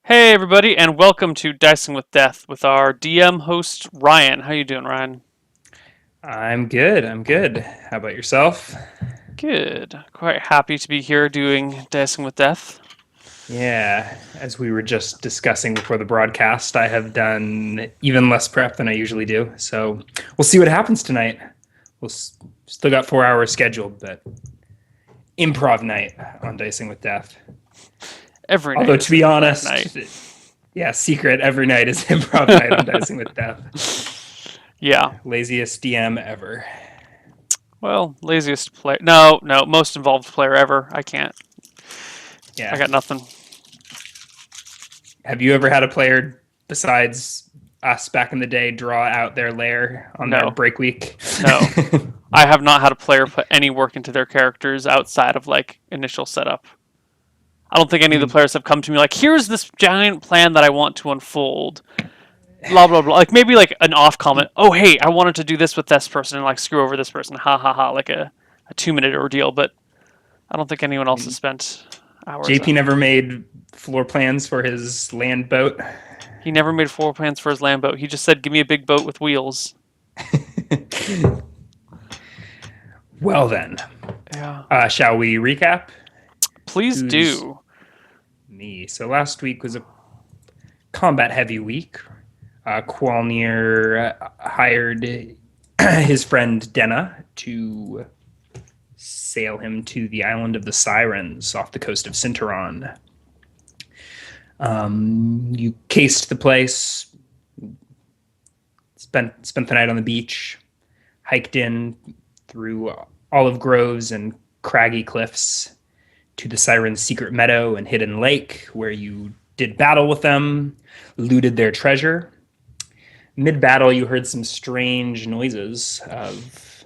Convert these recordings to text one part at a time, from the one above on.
Hey everybody, and welcome to Dicing with Death with our DM host Ryan. How you doing, Ryan? I'm good. I'm good. How about yourself? Good. Quite happy to be here doing Dicing with Death. Yeah, as we were just discussing before the broadcast, I have done even less prep than I usually do. So we'll see what happens tonight. We'll still got 4 hours scheduled, but improv night on Dicing with Death. Every night Although to is an be improv night. honest, yeah, secret every night is improv night on Dicing with Death. Yeah. Laziest DM ever. Well, laziest player. No, most involved player ever. I can't. I Yeah. got nothing. Have you ever had a player besides us back in the day draw out their lair on their No. break week? No. I have not had a player put any work into their characters outside of like initial setup. I don't think any of the players have come to me like, here's this giant plan that I want to unfold. Blah blah blah. Like maybe like an off comment. Oh hey, I wanted to do this with this person and like screw over this person. Ha ha ha. Like a 2 minute ordeal. But I don't think anyone else has spent hours JP on. never made floor plans for his land boat. He never made floor plans for his land boat. He just said, "Give me a big boat with wheels." Well then, Yeah. shall we recap? Please Who's do. me? So last week was a combat heavy week. Qualnir hired his friend Denna to sail him to the island of the Sirens off the coast of Sinteron. You cased the place, spent the night on the beach, hiked in through olive groves and craggy cliffs to the Sirens' secret meadow and hidden lake, where you did battle with them, looted their treasure. Mid battle, you heard some strange noises of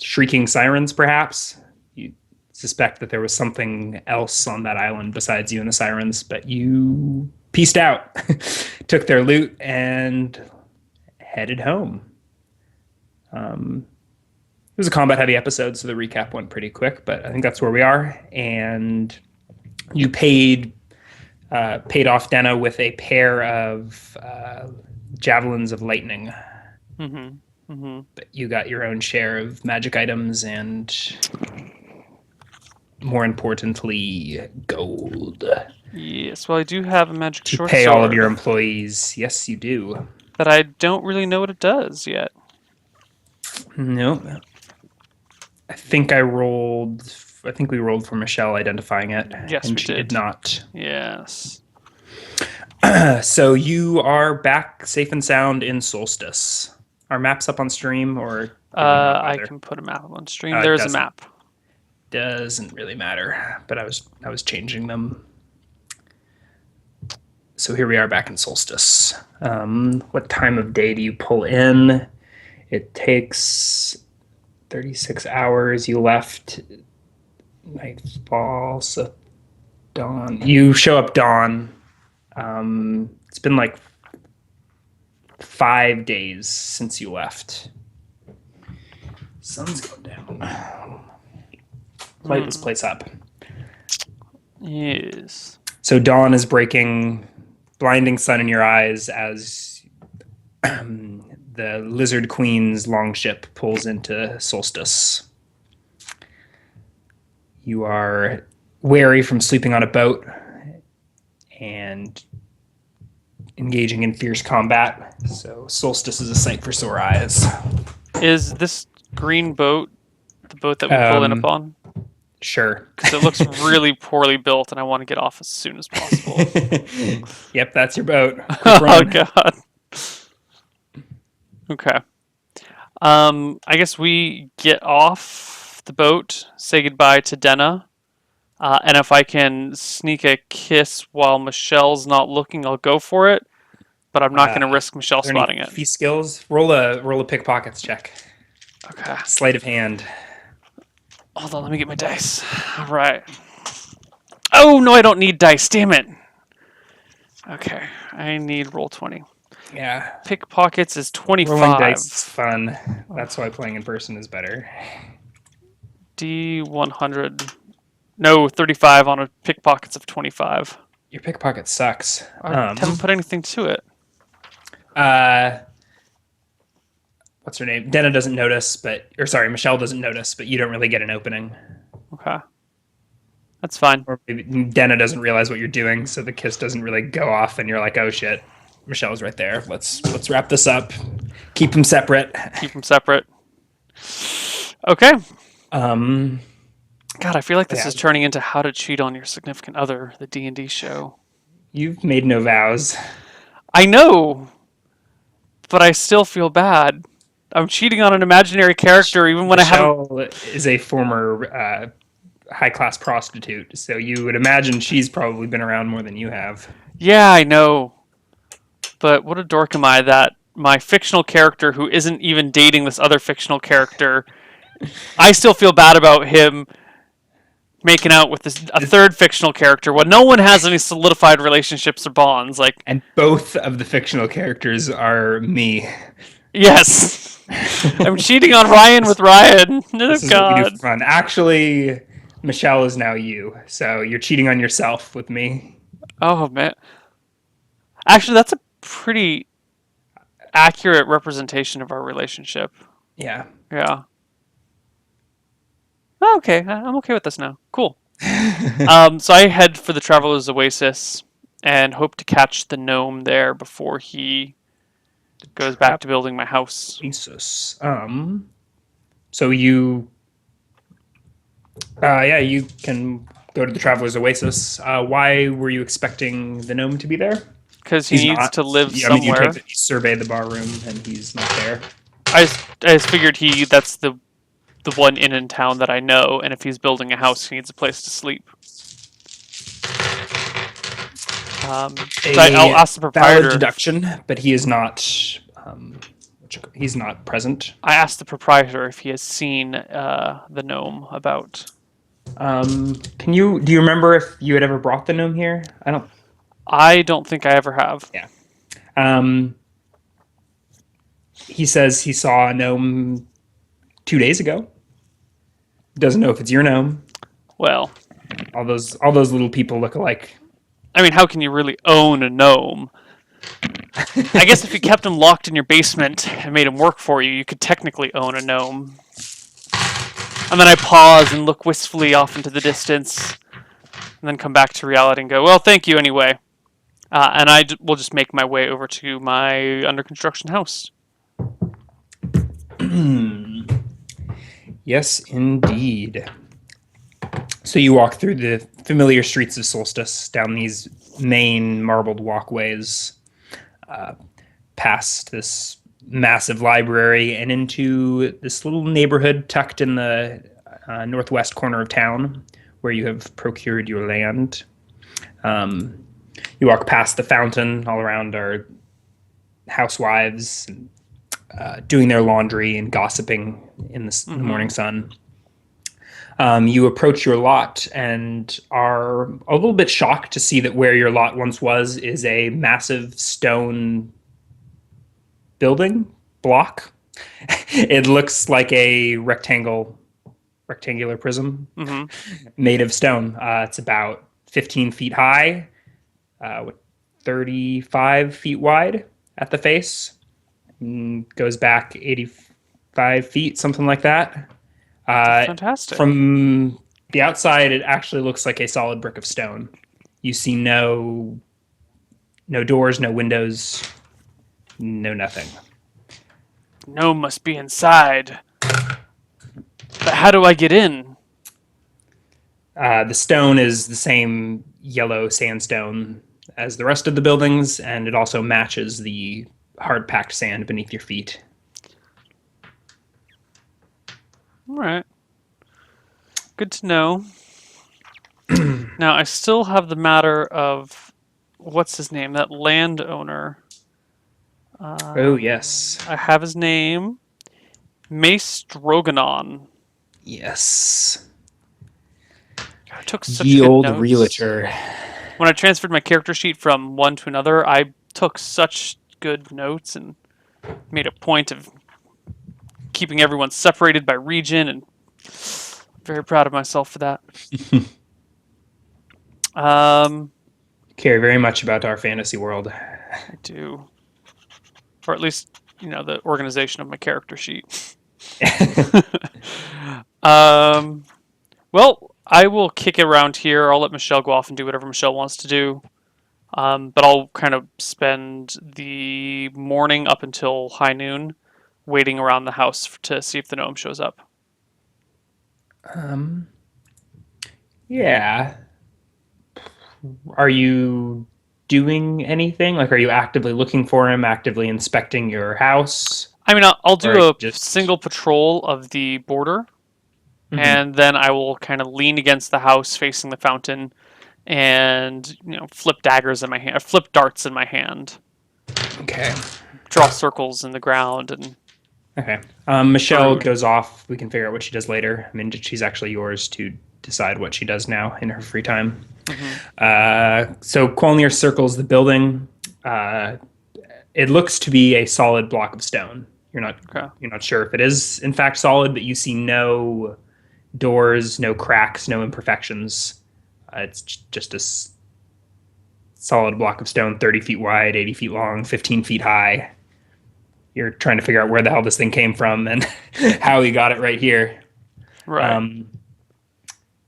shrieking sirens, perhaps. You suspect that there was something else on that island besides you and the sirens, but you pieced out, took their loot, and headed home. It was a combat heavy episode, so the recap went pretty quick, but I think that's where we are. And you paid off Denna with a pair of javelins of lightning. Mhm. Mhm. But you got your own share of magic items and, more importantly, gold Yes. Well, I do have a magic to short pay all of your sword employees. Yes, you do. that I don't really know what it does yet. No, I think I rolled. I think we rolled for Michelle identifying it, Yes, and we she did did. not. Yes. So you are back safe and sound in Solstice. Are maps up on stream, or did we not I bother? can put a map on stream. It There is a doesn't map. doesn't really matter. But I was changing them. So here we are back in Solstice. What time of day do you pull in? It takes 36 hours. You left nightfall, so dawn. You show up dawn. It's been like 5 days since you left. Sun's going down. Light this place up. Yes. So dawn is breaking, blinding sun in your eyes as the Lizard Queen's longship pulls into Solstice. You are wary from sleeping on a boat and engaging in fierce combat. So Solstice is a sight for sore eyes. Is this green boat the boat that we pull in Um, upon? sure. Because it looks really poorly built, and I want to get off as soon as possible. Yep, that's your boat. Quick Oh run. God. Okay. I guess we get off the boat, say goodbye to Denna, and if I can sneak a kiss while Michelle's not looking, I'll go for it. But I'm not going to Are risk Michelle there any spotting it. feast skills? Roll a pickpockets check. Okay. Sleight of hand. Hold on, let me get my dice. All right. Oh no, I don't need dice. Damn it. Okay, I need roll 20. Yeah. Pickpockets is Rolling 25. dice is fun. That's why playing in person is better. D100. No, 35 on a pickpockets of 25. Your pickpocket sucks. I haven't put anything to it. Uh, what's her name? Denna doesn't notice, Michelle doesn't notice, but you don't really get an opening. Okay. That's fine. Or maybe Denna doesn't realize what you're doing, so the kiss doesn't really go off, and you're like, "Oh shit, Michelle's right there. Let's wrap this up. Keep them separate." Keep them separate. Okay. Um, God, I feel like this yeah, is turning into How to Cheat on Your Significant Other, the D&D show. you've made no vows. I know, but I still feel bad. I'm cheating on an imaginary character even when I haven't. Michelle is a former high class prostitute, so you would imagine she's probably been around more than you have. Yeah, I know. But what a dork am I that my fictional character, who isn't even dating this other fictional character, I still feel bad about him making out with a third fictional character when no one has any solidified relationships or bonds. Like, And both of the fictional characters are me. yes, I'm cheating on Ryan with Ryan. Oh This is what we do God. for fun. Actually, Michelle is now you, so you're cheating on yourself with me. Oh man. Actually, that's a pretty accurate representation of our relationship. Yeah. Yeah. Oh, okay, I'm okay with this now. Cool. So I head for the Traveler's Oasis and hope to catch the gnome there before he goes back to building my house. Jesus. So you, yeah, you can go to the Traveler's Oasis. Why were you expecting the gnome to be there? Because he He's needs not. to live I mean, somewhere. you survey the bar room, and he's not there. I just figured that's the one inn in town that I know, and if he's building a house, he needs a place to sleep. So I'll ask the Valid proprietor. deduction, but he is not. He's not present. I asked the proprietor if he has seen the gnome about. Do you remember if you had ever brought the gnome here? I don't think I ever have. Yeah. He says he saw a gnome 2 days ago. Doesn't know if it's your gnome. Well, All those little people look alike. I mean, how can you really own a gnome? I guess if you kept him locked in your basement and made him work for you, you could technically own a gnome. And then I pause and look wistfully off into the distance, and then come back to reality and go, well, thank you anyway. And I will just make my way over to my under construction house. Yes, indeed. So you walk through the familiar streets of Solstice, down these main marbled walkways, past this massive library, and into this little neighborhood tucked in the northwest corner of town, where you have procured your land. You walk past the fountain. All around are housewives doing their laundry and gossiping in the morning sun. You approach your lot and are a little bit shocked to see that where your lot once was is a massive stone building block. It looks like a rectangular prism made of stone. It's about 15 feet high, with 35 feet wide at the face. Goes back 85 feet, something like that. Fantastic. From the outside, it actually looks like a solid brick of stone. You see no doors, no windows, no nothing. Gnome must be inside. But how do I get in? The stone is the same yellow sandstone as the rest of the buildings, and it also matches the hard-packed sand beneath your feet. All right. Good to know. Now, I still have the matter of, what's his name? That landowner. Oh, yes. I have his name. Mace Drogonon. Yes. I took such Ye good old notes. realtor. When I transferred my character sheet from one to another, I took such good notes and made a point of keeping everyone separated by region, and I'm very proud of myself for that. care very much about our fantasy world. I do. Or at least, the organization of my character sheet. um, well, I will kick it around here. I'll let Michelle go off and do whatever Michelle wants to do. But I'll kind of spend the morning up until high noon waiting around the house to see if the gnome shows up. Um, yeah. Are you doing anything? Like, are you actively looking for him, actively inspecting your house? I mean, I'll Or do a just. single patrol of the border, Mhm. and then I will kind of lean against the house facing the fountain and, flip daggers in my hand, flip darts in my hand, Okay. draw circles in the ground, and Okay. Michelle brood. goes off. We can figure out what she does later. I mean, she's actually yours to decide what she does now in her free time. Hmm. So Quolnir circles the building. Uh, it looks to be a solid block of stone. You're not Okay. you're not sure if it is in fact solid, but you see no doors, no cracks, no imperfections. It's just a solid block of stone, 30 feet wide, 80 feet long, 15 feet high. You're trying to figure out where the hell this thing came from and how he got it right here. Right. Um,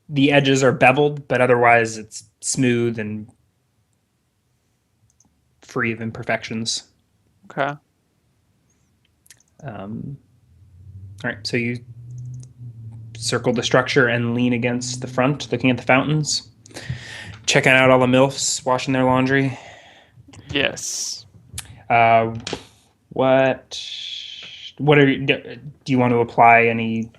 the edges are beveled, but otherwise it's smooth and free of imperfections. Okay. Um, all right, so you circle the structure and lean against the front, looking at the fountains, checking out all the MILFs washing their laundry. Yes. Uh, what do you want to apply any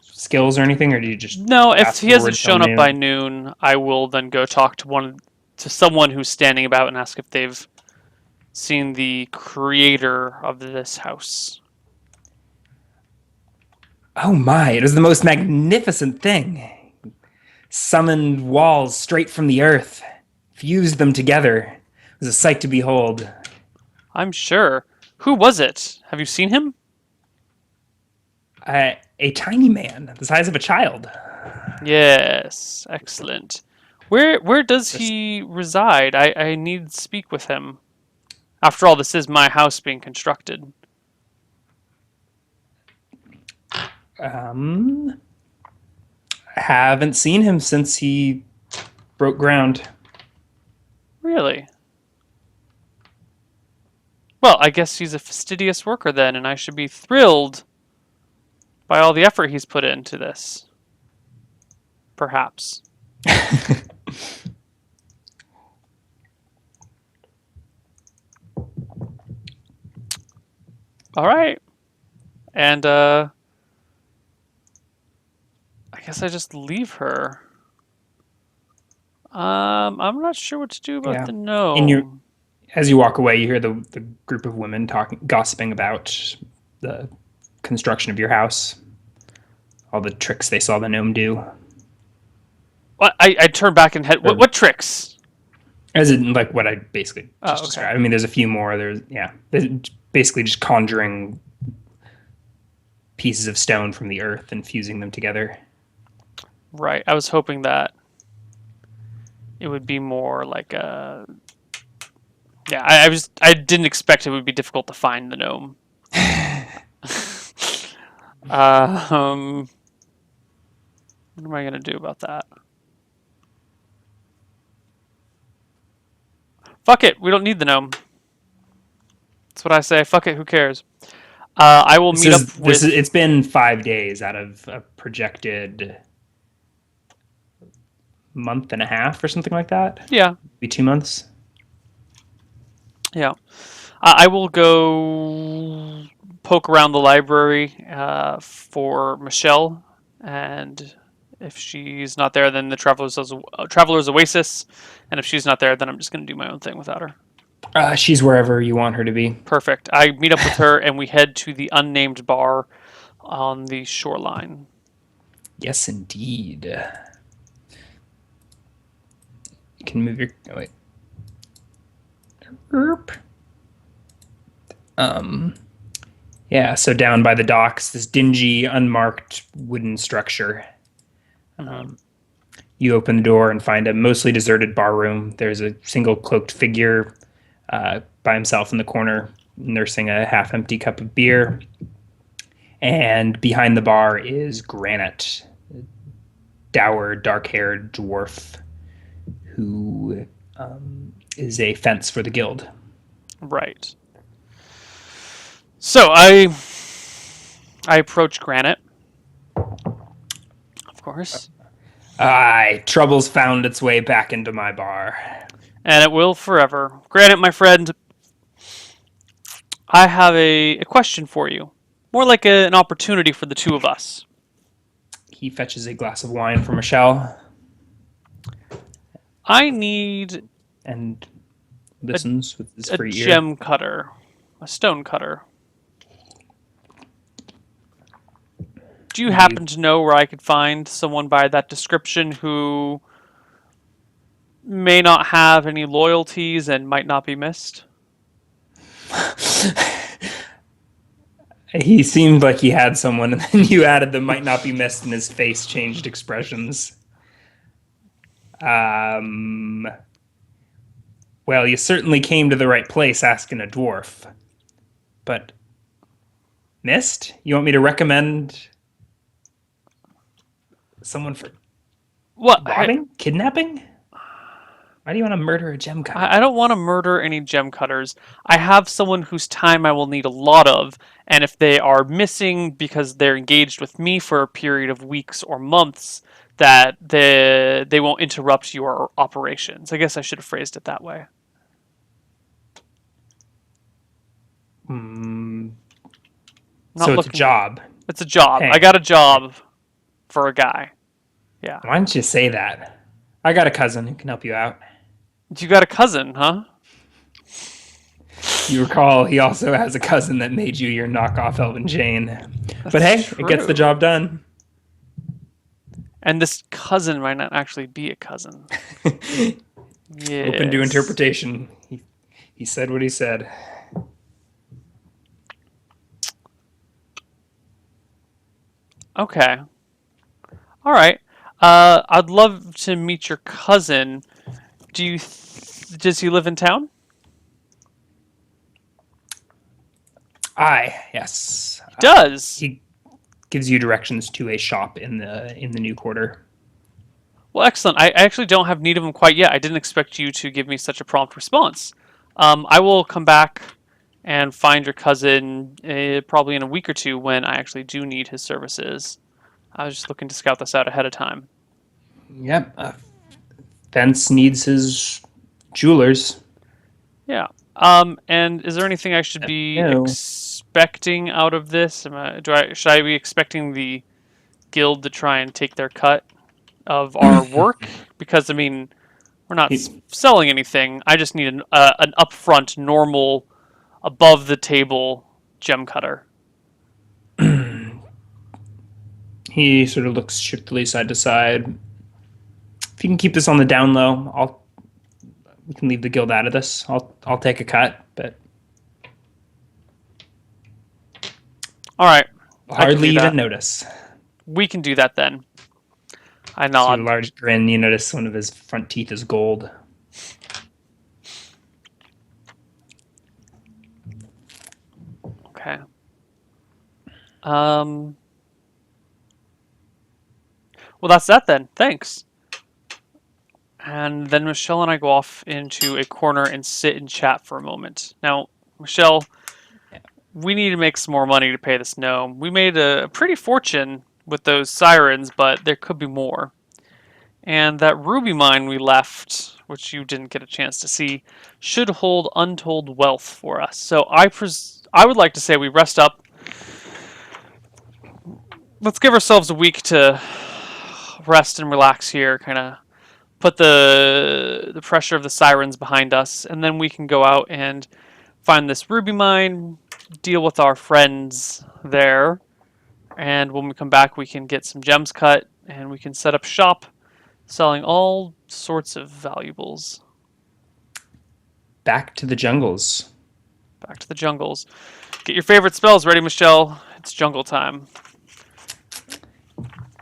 skills or anything, or do you just No, if fast he hasn't forward till shown up by noon? noon, I will then go talk to someone who's standing about and ask if they've seen the creator of this house. Oh my, it was the most magnificent thing. Summoned walls straight from the earth, fused them together. It was a sight to behold. I'm sure. Who was it? Have you seen him? A tiny man, the size of a child. Yes, excellent. Where does Just, he reside? I need to speak with him. After all, this is my house being constructed. um, haven't seen him since he broke ground. Really? Well, I guess he's a fastidious worker then, and I should be thrilled by all the effort he's put into this. Perhaps. All right. And I guess I just leave her. I'm not sure what to do about Yeah. the In your gnome. As you walk away, you hear the group of women talking, gossiping about the construction of your house, all the tricks they saw the gnome do. What? I turn back and head. What? Or What tricks? as in like what I basically just Oh, okay. described. I mean, there's a few more. There's basically just conjuring pieces of stone from the earth and fusing them together. Right. I was hoping that it would be more like a. Yeah. I didn't expect it would be difficult to find the gnome. Um. What am I gonna do about that? Fuck it. We don't need the gnome. That's what I say. Fuck it. Who cares? I will meet up with. It's been 5 days out of a projected month and a half or something like that. Yeah. Maybe 2 months. Yeah. I will go poke around the library for Michelle, and if she's not there, then the Traveler's Oasis, and if she's not there, then I'm just going to do my own thing without her. She's wherever you want her to be. Perfect. I meet up with her, and we head to the unnamed bar on the shoreline. Yes, indeed. You can move your. Oh, wait. Erp. Yeah, so down by the docks, this dingy, unmarked wooden structure. Mm-hmm. You open the door and find a mostly deserted bar room. There's a single cloaked figure by himself in the corner, nursing a half-empty cup of beer. And behind the bar is Granite, a dour, dark-haired dwarf who is a fence for the guild. Right. So I approach Granite, of course, Aye, trouble's found its way back into my bar. and it will forever. Granite, my friend, I have a question for you. More like an opportunity for the two of us. He fetches a glass of wine from Michelle I need and listens with his a free ear. gem cutter, a stone cutter. Do you happen to know where I could find someone by that description who may not have any loyalties and might not be missed? He seemed like he had someone, and then you added the might not be missed, and his face changed expressions. Well, you certainly came to the right place asking a dwarf. But missed? You want me to recommend someone for What? robbing? Kidnapping? Why do you want to murder a gem cutter? I don't want to murder any gem cutters. I have someone whose time I will need a lot of, and if they are missing because they're engaged with me for a period of weeks or months, that they won't interrupt your operations. I guess I should have phrased it that way. Hmm. Not So it's a looking. job. It's a job. Hey. I got a job for a guy. Yeah. Why don't you say that? I got a cousin who can help you out. You got a cousin, huh? You recall he also has a cousin that made you your knockoff Elvin Jane. But hey, it gets the true. job done. And this cousin might not actually be a cousin. Yeah. Open to interpretation. He said what he said. Okay. All right. I'd love to meet your cousin. Does he live in town? Aye, yes. He does. He gives you directions to a shop in the new quarter. Well, excellent. I actually don't have need of him quite yet. I didn't expect you to give me such a prompt response. I will come back and find your cousin probably in a week or two when I actually do need his services. I was just looking to scout this out ahead of time. Yep. Fence needs his jewelers. Yeah. And is there anything I should be No. expecting out of this? Should I be expecting the guild to try and take their cut of our work? Because I mean, we're not selling anything. I just need an upfront, normal, above the table gem cutter. He sort of looks shiftily side to side. If you can keep this on the down low, we can leave the guild out of this. I'll take a cut, but All right. I'll I can hardly do that. even notice. We can do that then. I See a nod. large grin. You notice one of his front teeth is gold. Okay. Well, that's that then. Thanks. And then Michelle and I go off into a corner and sit and chat for a moment. Now, Michelle, we need to make some more money to pay this gnome. We made a pretty fortune with those sirens, but there could be more. And that ruby mine we left, which you didn't get a chance to see, should hold untold wealth for us. So I would like to say we rest up. Let's give ourselves a week to rest and relax here, kind of put the pressure of the sirens behind us, and then we can go out and find this ruby mine, deal with our friends there, and when we come back we can get some gems cut, and we can set up shop, selling all sorts of valuables. Back to the jungles. Back to the jungles. Get your favorite spells ready, Michelle. It's jungle time.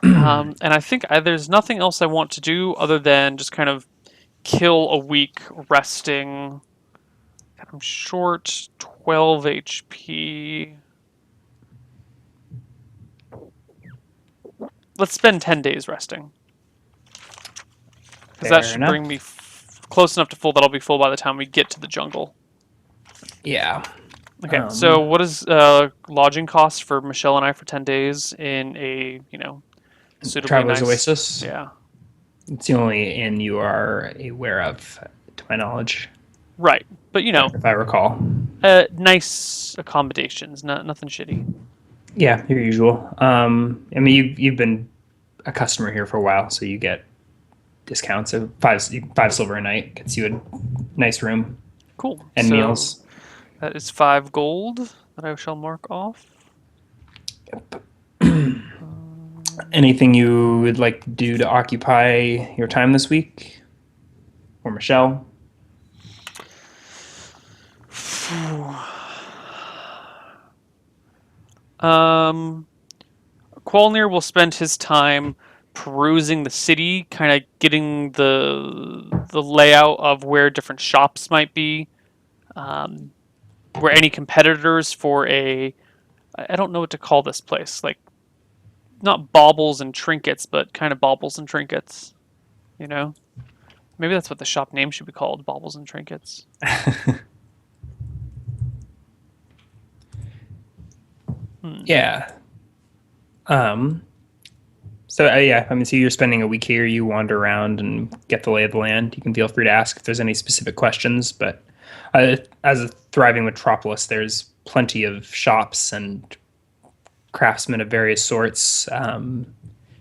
And I think there's nothing else I want to do other than just kind of kill a week resting. I'm short 12 HP. Let's spend 10 days resting. Because that Fair should bring enough. me close enough to full that I'll be full by the time we get to the jungle. Yeah. Okay, so Um, what is lodging costs for Michelle and I for 10 days in a, suitably Traveler's nice. Oasis. Yeah. It's the only inn you are aware of, to my knowledge, Right. But, if I recall. nice accommodations, nothing shitty. Yeah, your usual. I mean, you've been a customer here for a while, so you get discounts of five silver a night gets you a nice room Cool. and So meals. that is 5 gold that I shall mark off. Anything you would like to do to occupy your time this week, or Michelle? Um, Qualnir will spend his time perusing the city, kind of getting the layout of where different shops might be, um, where any competitors for I don't know what to call this place, like not baubles and trinkets, but kind of baubles and trinkets, you know? Maybe that's what the shop name should be called, baubles and trinkets. Hmm. Yeah. Um. So yeah, I mean, so you're spending a week here. You wander around and get the lay of the land. You can feel free to ask if there's any specific questions. But as a thriving metropolis, there's plenty of shops and craftsmen of various sorts.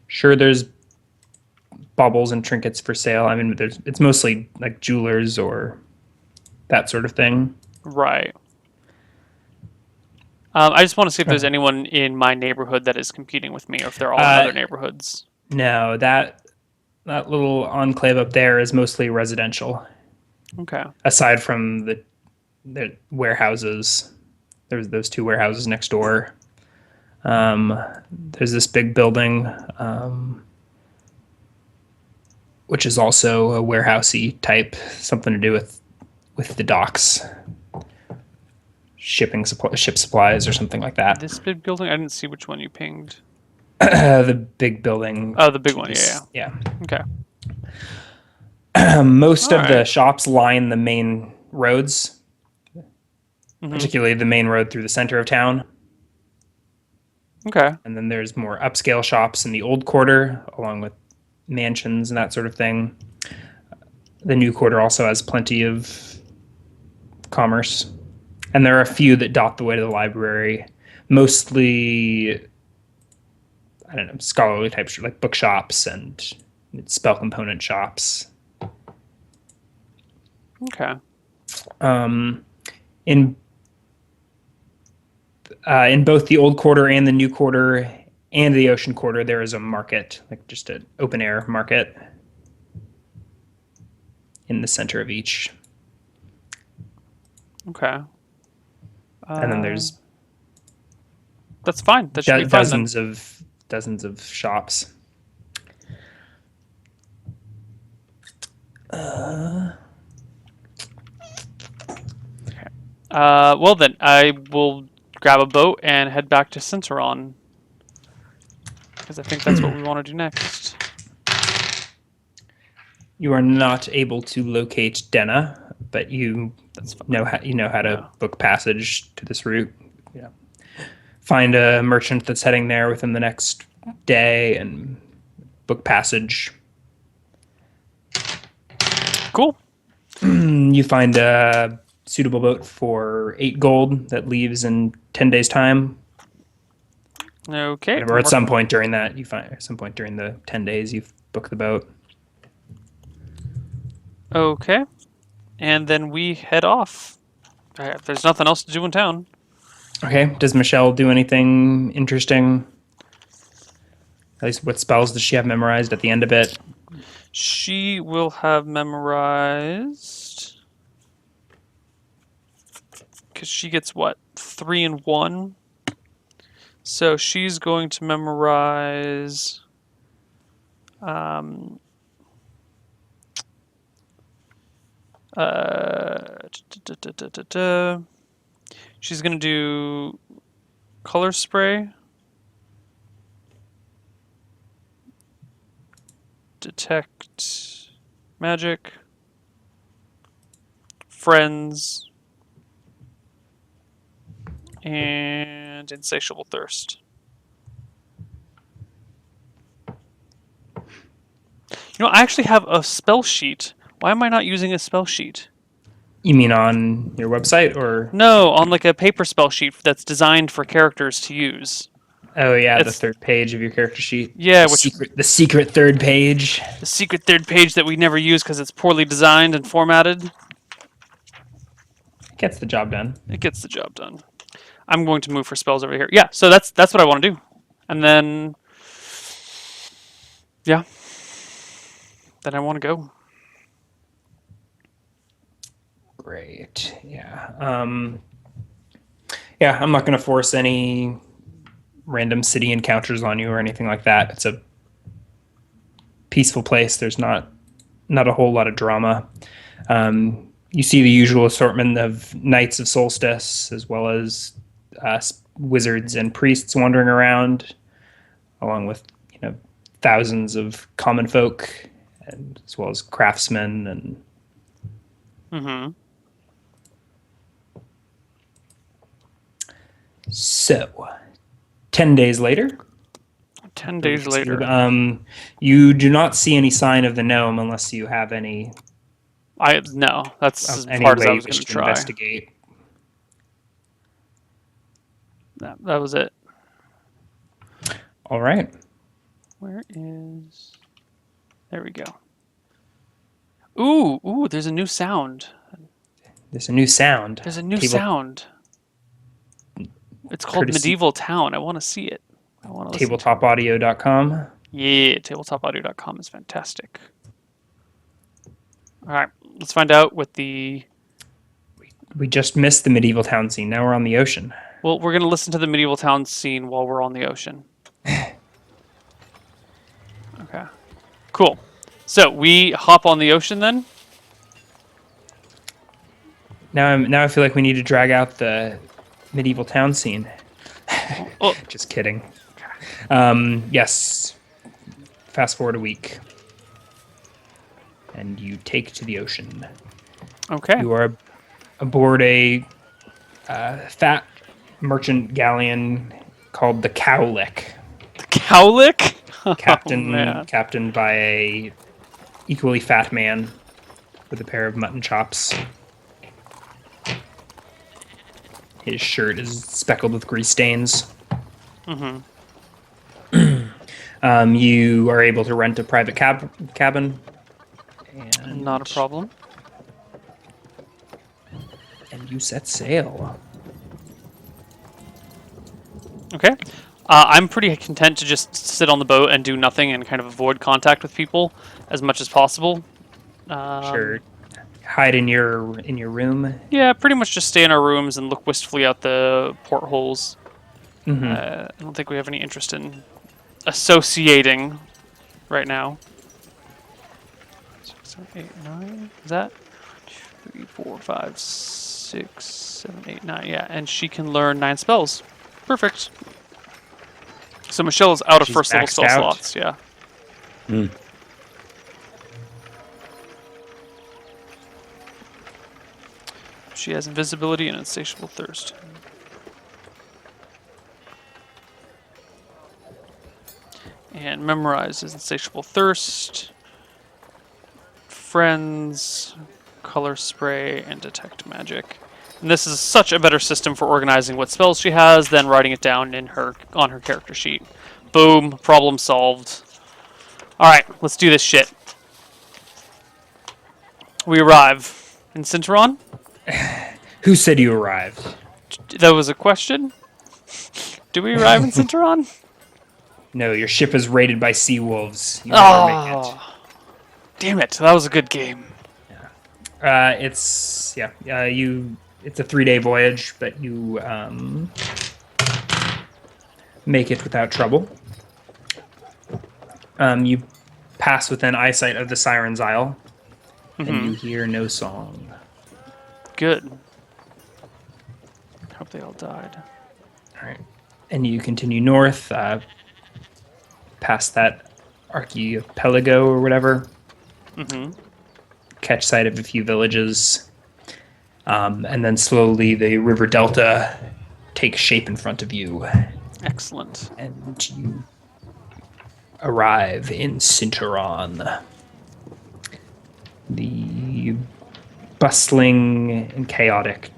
Sure, there's baubles and trinkets for sale. I mean, it's mostly like jewelers or that sort of thing. Right. I just want to see if there's anyone in my neighborhood that is competing with me, or if they're all in Uh, other neighborhoods. no, that little enclave up there is mostly residential. Okay. Aside from the warehouses, there's those two warehouses next door. Um, there's this big building, which is also a warehousey type, something to do with the docks, ship supplies or something like that. This big building? I didn't see which one you pinged. The big building. Oh, the big To one. Yeah, this, yeah. yeah. Okay. Most All of the right. shops line the main roads, Mm-hmm. particularly the main road through the center of town. Okay. And then there's more upscale shops in the old quarter, along with mansions and that sort of thing. The new quarter also has plenty of commerce. And there are a few that dot the way to the library, mostly, I don't know, scholarly type, like bookshops and spell component shops. Okay. Um, in in both the old quarter and the new quarter and the ocean quarter, there is a market, like just an open air market in the center of each. Okay. And then there's That's fine. That should be fine then. dozens of shops. Well then, I will grab a boat and head back to Sinteron because I think that's what we want to do next. You are not able to locate Denna, but That's fine. know how to Yeah. book passage to this route. Yeah. Find a merchant that's heading there within the next day and book passage. Cool. You find a suitable boat for 8 gold that leaves in 10 days time. Okay. Or at some point during that, you find at some point during the 10 days you've booked the boat. Okay. And then we head off. There's nothing else to do in town. Okay. Does Michelle do anything interesting? At least what spells does she have memorized at the end of it? She will have memorized. Because she gets what? 3 and 1. So she's going to memorize Um, uh, She's gonna do color spray, detect magic, friends, and insatiable thirst. You know, I actually have a spell sheet. Why am I not using a spell sheet? You mean on your website or? No, on like a paper spell sheet that's designed for characters to use. Oh yeah, the It's third page of your character sheet. yeah, The secret third page. the secret third page that we never use because it's poorly designed and formatted. Gets the job done. It gets the job done. I'm going to move for spells over here. Yeah, so that's what I want to do, and then yeah, then I want to go. Great. Yeah. Yeah, I'm not going to force any random city encounters on you or anything like that. It's a peaceful place. There's not a whole lot of drama. You see the usual assortment of knights of Solstice, as well as wizards and priests wandering around, along with thousands of common folk, and as well as craftsmen and. Mm-hmm. So, 10 days later. 10 days later. You do not see any sign of the gnome unless you have any. No, that's as any hard as way I you was going wish to to try. investigate. That was it. All right. Where is? There we go. Ooh! There's a new sound. There's a new sound. There's a new sound. It's called Medieval Town. I want to see it. I want to tabletopaudio.com. Yeah, tabletopaudio.com is fantastic. All right, let's find out what the. We just missed the medieval town scene. Now we're on the ocean. Well, we're going to listen to the medieval town scene while we're on the ocean. Okay. Cool. So we hop on the ocean then? Now I feel like we need to drag out the medieval town scene. Oh. Just kidding. Yes. Fast forward a week. And you take to the ocean. Okay. You are aboard a fat merchant galleon called the Cowlick. The Cowlick? Captained by a equally fat man with a pair of mutton chops. His shirt is speckled with grease stains. Mm-hmm. You are able to rent a private cabin. And not a problem. And you set sail. Okay. I'm pretty content to just sit on the boat and do nothing and kind of avoid contact with people as much as possible. Sure. Hide in your room. Yeah, pretty much just stay in our rooms and look wistfully out the portholes. Mm-hmm. I don't think we have any interest in associating right now. 6, 7, 8, 9. Is that 3, 4, 5, 6, 7, 8, 9? Yeah, and she can learn 9 spells. Perfect. So Michelle is out of first level spell slots. Yeah. Mm. She has invisibility and insatiable thirst. And memorizes insatiable thirst, friends, color spray, and detect magic. And this is such a better system for organizing what spells she has than writing it down on her character sheet. Boom, problem solved. All right, let's do this shit. We arrive in Sinteron. Who said you arrived? That was a question. Do we arrive in Sinteron? No, your ship is raided by sea wolves. You never make it. Damn it! That was a good game. It's a 3-day voyage, but you make it without trouble. You pass within eyesight of the Siren's Isle, and Mm-hmm. you hear no song. Good. Hope they all died. All right. And you continue north, past that archipelago or whatever. Mm-hmm. Catch sight of a few villages. And then slowly the river delta takes shape in front of you. Excellent. And you arrive in Sinteron, the bustling and chaotic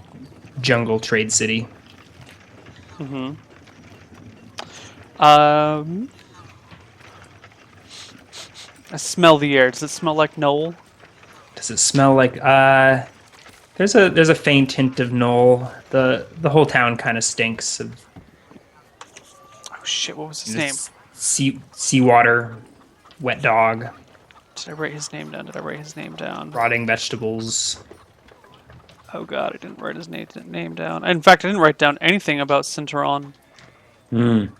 jungle trade city. Mm-hmm. I smell the air. Does it smell like Noel? Does it smell like there's a faint hint of Knoll. The whole town kind of stinks of Oh shit! What was his name? Seawater, wet dog, Did I write his name down? Did I write his name down? rotting vegetables. Oh god, I didn't write his name down. In fact, I didn't write down anything about Sinteron. Mm.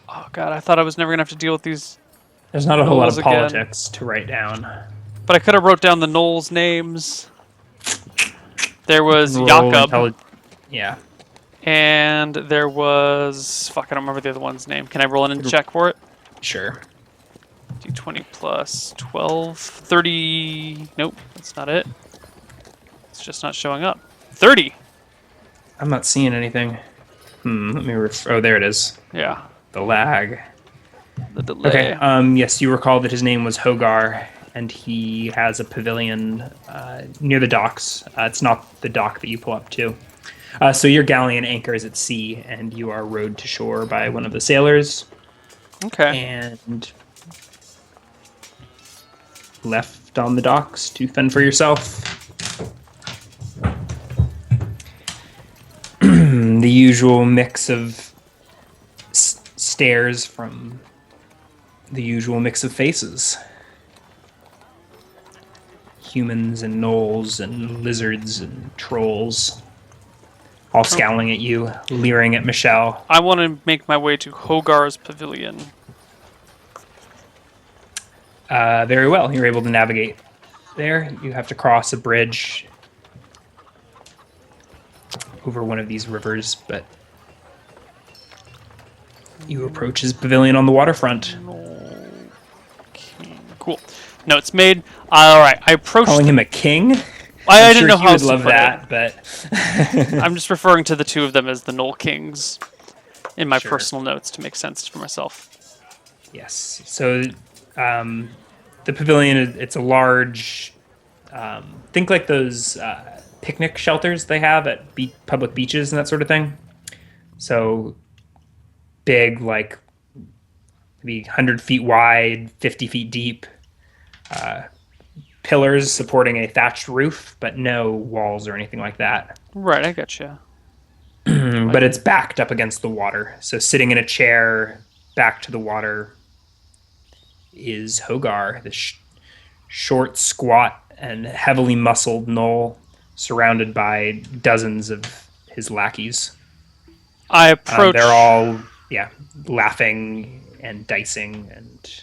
Oh god, I thought I was never gonna have to deal with these There's not a whole lot Knolls of again. politics to write down. But I could have wrote down the Knolls' names. There was Roll Jakob, yeah. and there was... Fuck, I don't remember the other one's name. Can I roll in and check for it? Sure. D20 plus 12, 30... Nope, that's not it. It's just not showing up. 30! I'm not seeing anything. Let me oh, there it is. Yeah, The lag. the delay. Okay. Yes, you recall that his name was Hogar, and he has a pavilion near the docks. It's not the dock that you pull up to. So your galleon anchors at sea, and you are rowed to shore by one of the sailors, Okay. and left on the docks to fend for yourself. The usual mix of stares from the usual mix of faces. Humans and gnolls and lizards and trolls, all scowling at you, leering at Michelle. I want to make my way to Hogar's pavilion. Very well, you're able to navigate there. You have to cross a bridge over one of these rivers, but you approach his pavilion on the waterfront. King. Cool. Notes made. All right. I approached. Calling him a king? I I'm didn't sure know he how would to love put that, but it. I'm just referring to the two of them as the Knoll Kings in my Sure. personal notes to make sense for myself. yes. So the pavilion, it's a large, think like those picnic shelters they have at public beaches and that sort of thing. So big, like maybe 100 feet wide, 50 feet deep, pillars supporting a thatched roof, but no walls or anything like that. Right. I gotcha. But it's backed up against the water. So sitting in a chair back to the water is Hogar, the short, squat, and heavily muscled gnoll, surrounded by dozens of his lackeys. I approach. They're all, laughing and dicing. And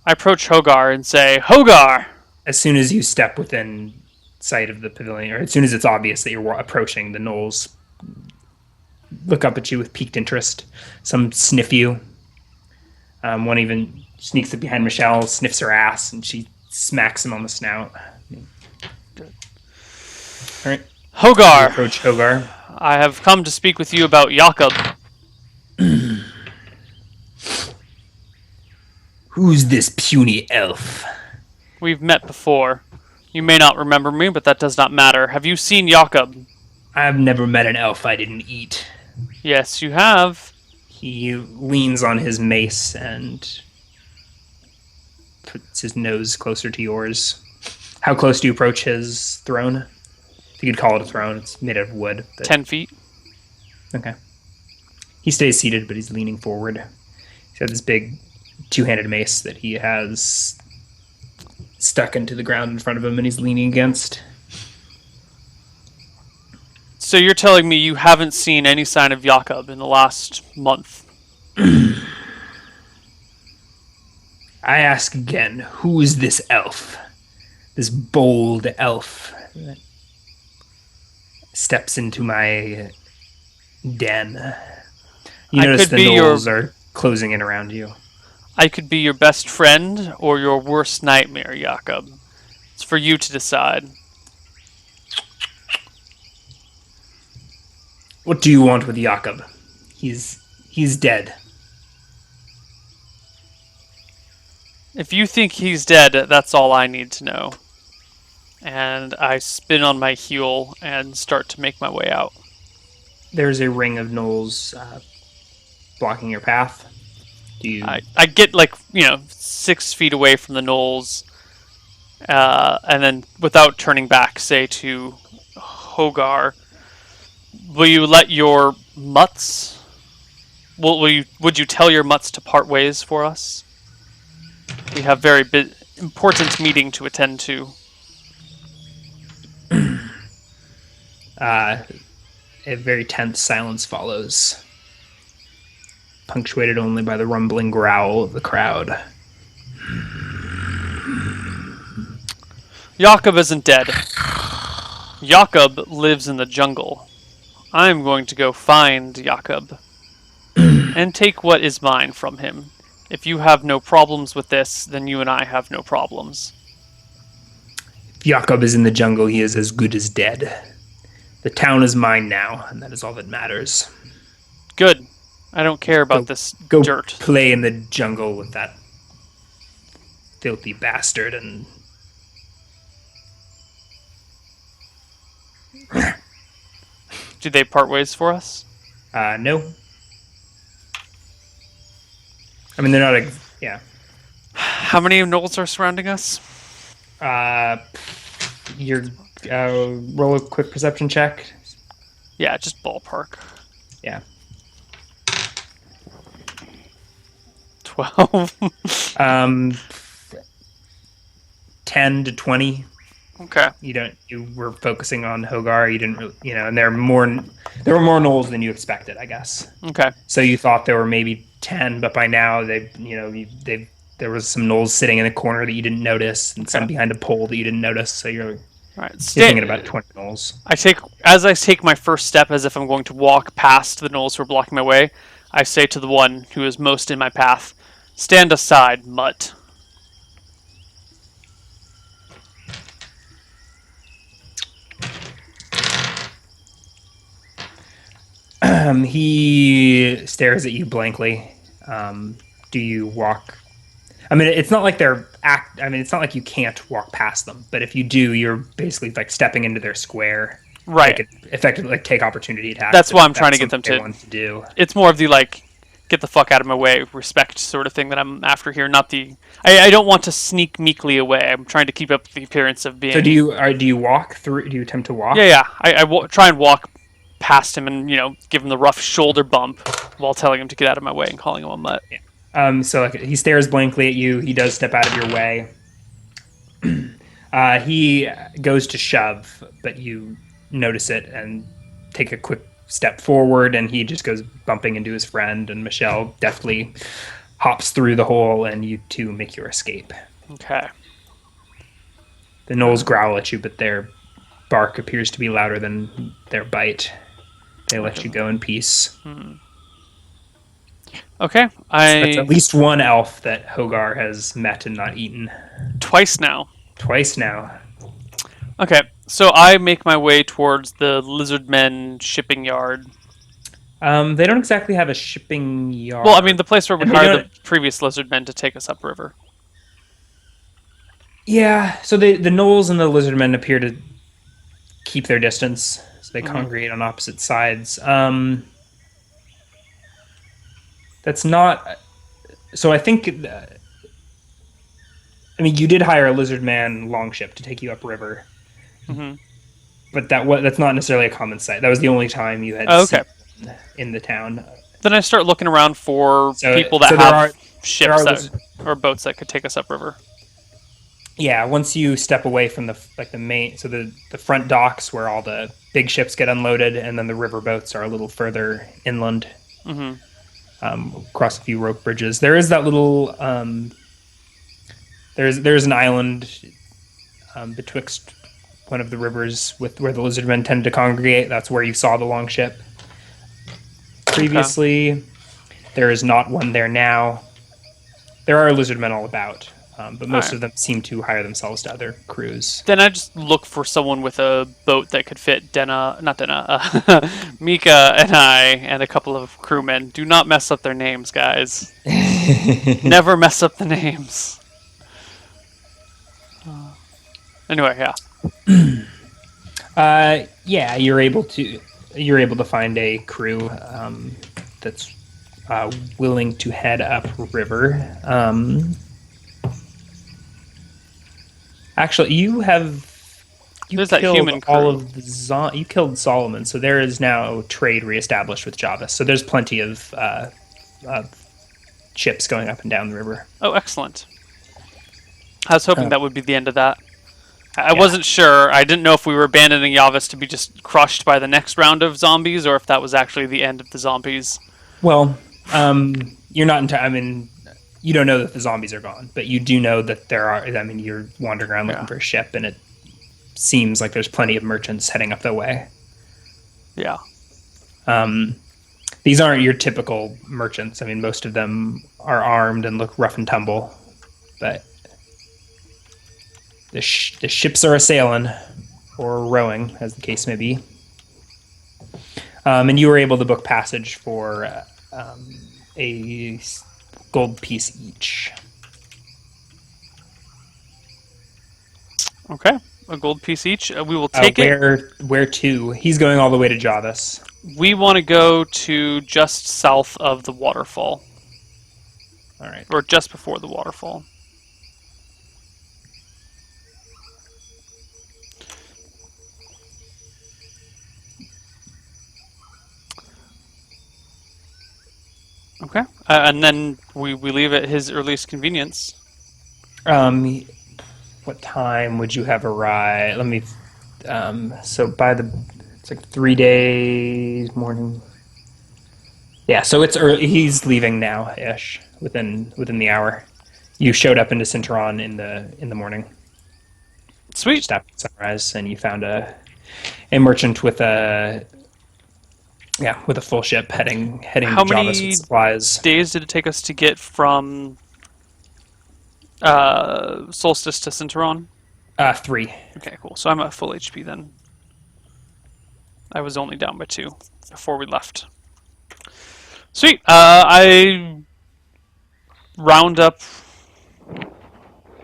I approach Hogar and say, "Hogar." as soon as you step within sight of the pavilion, or as soon as it's obvious that you're approaching, the gnolls look up at you with piqued interest. Some sniff you. One even sneaks up behind Michelle, sniffs her ass, and she smacks him on the snout. Good. All right. Hogar. Approach Hogar. I have come to speak with you about Jakob. Who's this puny elf? We've met before. You may not remember me, but that does not matter. Have you seen Jakob? I've never met an elf I didn't eat. Yes, you have. He leans on his mace and puts his nose closer to yours. How close do you approach his throne? If you could call it a throne, it's made out of wood. But... 10 feet. Okay. He stays seated, but he's leaning forward. He's got this big two-handed mace that he has stuck into the ground in front of him, and he's leaning against. So you're telling me you haven't seen any sign of Jakob in the last month? I ask again, who is this elf? This bold elf that steps into my den. You I notice could the be your gnolls are closing in around you. I could be your best friend or your worst nightmare, Jakob. It's for you to decide. What do you want with Jakob? He's dead. If you think he's dead, that's all I need to know. And I spin on my heel and start to make my way out. There's a ring of gnolls blocking your path. Do you? I get 6 feet away from the knolls, and then without turning back, say to Hogar, "Will you let your mutts? Would you tell your mutts to part ways for us? We have very important meeting to attend to." A very tense silence follows, punctuated only by the rumbling growl of the crowd. Jakob isn't dead. Jakob lives in the jungle. I'm going to go find Jakob and take what is mine from him. If you have no problems with this, then you and I have no problems. If Jakob is in the jungle, he is as good as dead. The town is mine now, and that is all that matters. Good. I don't care about this Go dirt. play in the jungle with that filthy bastard and... Do they part ways for us? No. I mean, they're not... Yeah. How many gnolls are surrounding us? Your roll a quick perception check. Yeah, just ballpark. Yeah. 12. 10 to 20. Okay. You were focusing on Hogar. You didn't really, and there were more gnolls than you expected, I guess. Okay. So you thought there were maybe 10, but by now there was some gnolls sitting in a corner that you didn't notice, and some behind a pole that you didn't notice. So you're thinking about 20 gnolls. As I take my first step, as if I'm going to walk past the gnolls who are blocking my way, I say to the one who is most in my path, "Stand aside, mutt." He stares at you blankly. Do you walk? I mean, it's not like it's not like you can't walk past them. But if you do, you're basically like stepping into their square. Right. They could effectively take opportunity attacks. That's why I'm trying to get them to do. It's more of the get the fuck out of my way, respect sort of thing that I'm after here. Not the I don't want to sneak meekly away. I'm trying to keep up the appearance of being. So do you walk through? Do you attempt to walk? Yeah. I try and walk past him and give him the rough shoulder bump while telling him to get out of my way and calling him a mutt. Yeah. So he stares blankly at you. He does step out of your way. He goes to shove, but you notice it and take a quick step forward, and he just goes bumping into his friend, and Michelle deftly hops through the hole, and you two make your escape. Okay. The gnolls growl at you, but their bark appears to be louder than their bite. They let you go in peace. Okay. That's at least one elf that Hogar has met and not eaten. Twice now. Okay, so I make my way towards the Lizardmen shipping yard. They don't exactly have a shipping yard. Well, I mean, the place where we hired the previous Lizardmen to take us upriver. Yeah, so the gnolls and the Lizardmen appear to keep their distance, so they congregate on opposite sides. That's not... So I think... I mean, you did hire a Lizardman longship to take you upriver. Mm-hmm. But that's not necessarily a common sight. That was the only time you had seen in the town. Then I start looking around for people that have ships or boats that could take us upriver. Yeah, once you step away from the main, so the front docks where all the big ships get unloaded, and then the river boats are a little further inland, across a few rope bridges. There is that little There's an island betwixt one of the rivers with where the lizardmen tend to congregate. That's where you saw the longship previously. There is not one there now. There are lizardmen all about, but most of them seem to hire themselves to other crews. Then I just look for someone with a boat that could fit Mika and I and a couple of crewmen. Do not mess up their names, guys. Never mess up the names. Anyway, yeah, you're able to find a crew that's willing to head upriver. Actually, there's that killed human crew. all of the you killed Solomon, so there is now trade reestablished with Java. So there's plenty of ships going up and down the river. Oh, excellent. I was hoping that would be the end of that. I wasn't sure. I didn't know if we were abandoning Yavis to be just crushed by the next round of zombies, or if that was actually the end of the zombies. Well, you're not I mean, you don't know that the zombies are gone, but you do know that there are. I mean, you're wandering around looking for a ship, and it seems like there's plenty of merchants heading up their way. Yeah. These aren't your typical merchants. I mean, most of them are armed and look rough and tumble, but the ships are a-sailing, or rowing, as the case may be. And you were able to book passage for a gold piece each. Okay, a gold piece each. We will take it. Where to? He's going all the way to Javis. We want to go to just south of the waterfall. All right. Or just before the waterfall. Okay, and then we leave at his earliest convenience. What time would you have arrived? Let me. So it's like 3 days morning. Yeah, so it's early. He's leaving now, ish, within the hour. You showed up into Sinteron in the morning. Sweet. Just after sunrise, and you found a merchant with a full ship heading How to Javis with supplies. Days did it take us to get from Solstice to Sinteron? 3. Okay, cool. So I'm at full HP then. I was only down by 2 before we left. Sweet. I round up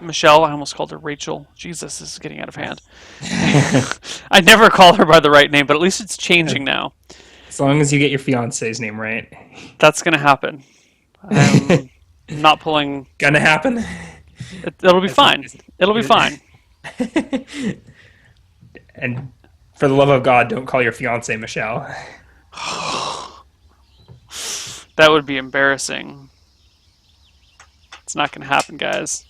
Michelle. I almost called her Rachel. Jesus, this is getting out of hand. I never call her by the right name, but at least it's changing now. As long as you get your fiance's name right. That's going to happen. I'm not pulling... Gonna happen? It'll be fine. It'll be fine. And for the love of God, don't call your fiance Michelle. That would be embarrassing. It's not going to happen, guys.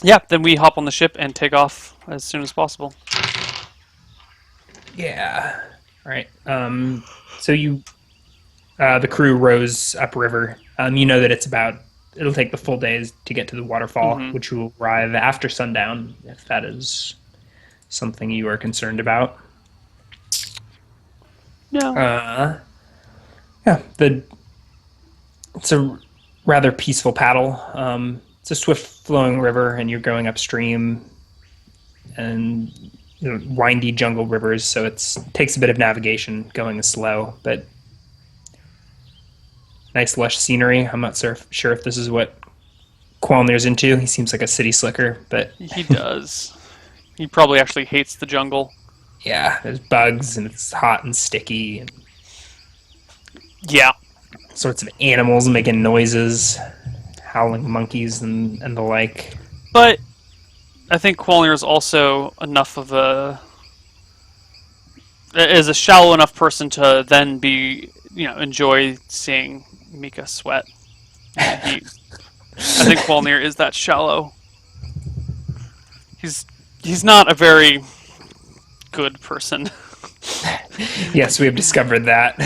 Yeah, then we hop on the ship and take off as soon as possible. Yeah. All right. So you, the crew rows upriver. You know that it'll take the full days to get to the waterfall, which will arrive after sundown, if that is something you are concerned about. No. Yeah. It's a rather peaceful paddle. It's a swift-flowing river, and you're going upstream, and windy jungle rivers, so it takes a bit of navigation going slow, but nice lush scenery. I'm not sure if this is what Qualnir's into. He seems like a city slicker, but He does. He probably actually hates the jungle. Yeah, there's bugs, and it's hot and sticky, and Yeah. sorts of animals making noises, howling monkeys and the like. But I think Qualnir is also enough of is a shallow enough person to then be, enjoy seeing Mika sweat. I think Qualnir is that shallow. He's not a very good person. Yes, we have discovered that.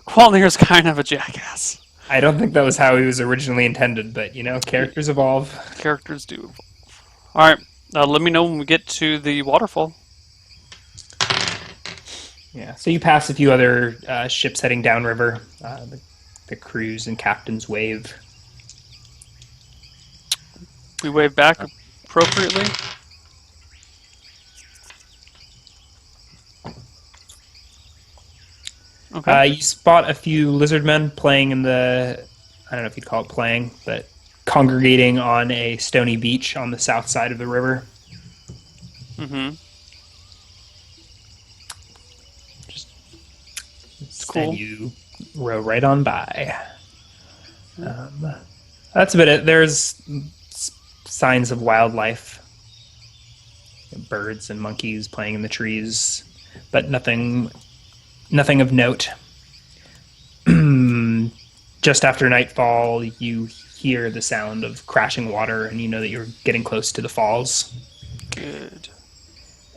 Qualnir is kind of a jackass. I don't think that was how he was originally intended, but characters evolve. Characters do evolve. All right, let me know when we get to the waterfall. Yeah. So you pass a few other ships heading downriver. The crews and captains wave. We wave back appropriately. Okay. You spot a few lizard men playing in the, I don't know if you'd call it playing, but congregating on a stony beach on the south side of the river. Mm-hmm. It's cool. And you row right on by. That's about it. There's signs of wildlife. Birds and monkeys playing in the trees, but nothing of note. Just after nightfall, you hear the sound of crashing water, and you know that you're getting close to the falls. Good.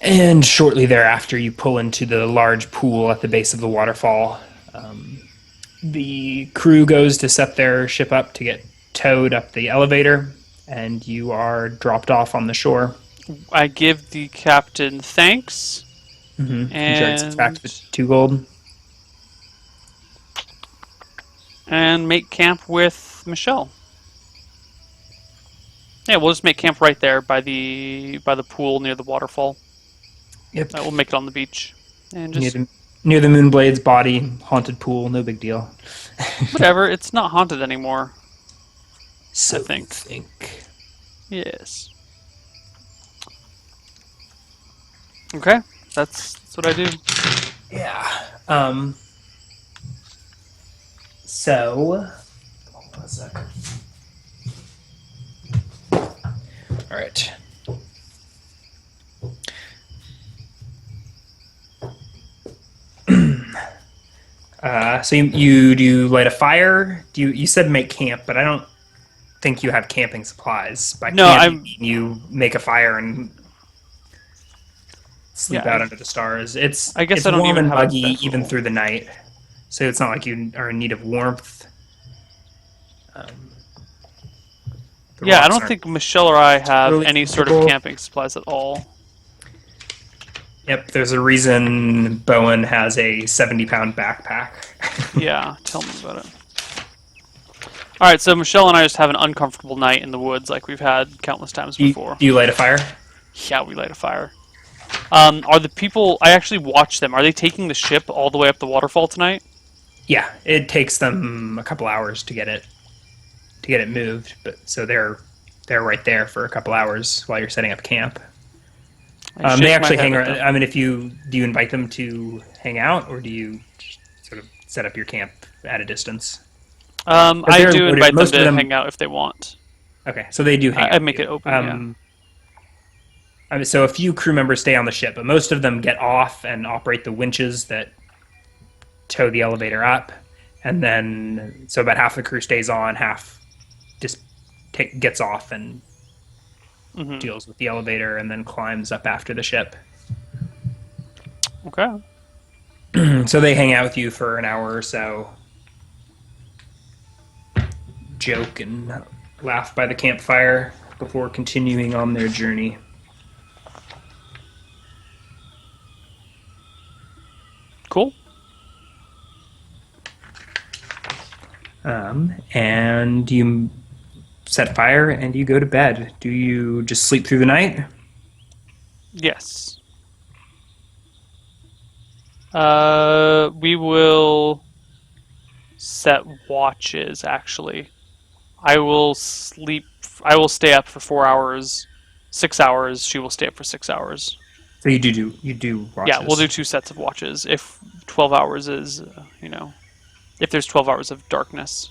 And shortly thereafter, you pull into the large pool at the base of the waterfall. The crew goes to set their ship up to get towed up the elevator, and you are dropped off on the shore. I give the captain thanks. Mm-hmm. And He back to the 2 gold. And make camp with Michelle. Yeah, we'll just make camp right there by the pool near the waterfall. Yep. We'll make it on the beach. And just Near the Moonblade's body, haunted pool, no big deal. whatever, it's not haunted anymore. So I think. Yes. Okay, that's what I do. Yeah. So, hold on a sec. All right. So you do light a fire? You said make camp, but I don't think you have camping supplies. By No, camp, you make a fire and sleep Yeah, out under the stars. I guess it's I don't warm even and have a muggy bedroll. even through the night, so it's not like you are in need of warmth. The Yeah, I rocks don't aren't think Michelle or I have really any sort of comfortable. camping supplies at all. Yep, there's a reason Bowen has a 70-pound backpack. Yeah, tell me about it. Alright, so Michelle and I just have an uncomfortable night in the woods like we've had countless times before. Do you light a fire? Yeah, we light a fire. Are the people... I actually watched them. Are they taking the ship all the way up the waterfall tonight? Yeah, it takes them a couple hours to get it moved, but so they're right there for a couple hours while you're setting up camp. I They shake my actually head hang at around. them. I mean, do you invite them to hang out, or do you sort of set up your camp at a distance? I do invite them most of to them- hang out if they want. Okay, so they do hang out. I with make you. it open, I mean, so a few crew members stay on the ship, but most of them get off and operate the winches that tow the elevator up, and then so about half the crew stays on, half just gets off and yeah. deals with the elevator, and then climbs up after the ship. Okay. So they hang out with you for an hour or so, joke and laugh by the campfire before continuing on their journey. Cool. And you set fire and you go to bed. Do you just sleep through the night? Yes. We will set watches, actually. I will stay up for 4 hours, 6 hours. She will stay up for 6 hours. So you do watches. Yeah, we'll do 2 sets of watches. If 12 hours is, if there's 12 hours of darkness.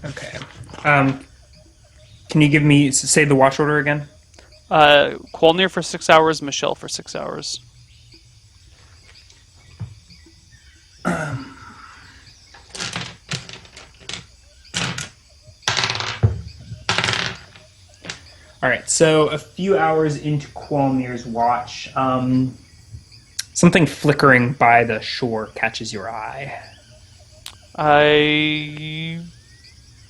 Okay. Can you give me say the watch order again? Qualnir for 6 hours, Michelle for 6 hours. All right, so a few hours into Qualmir's watch, something flickering by the shore catches your eye, I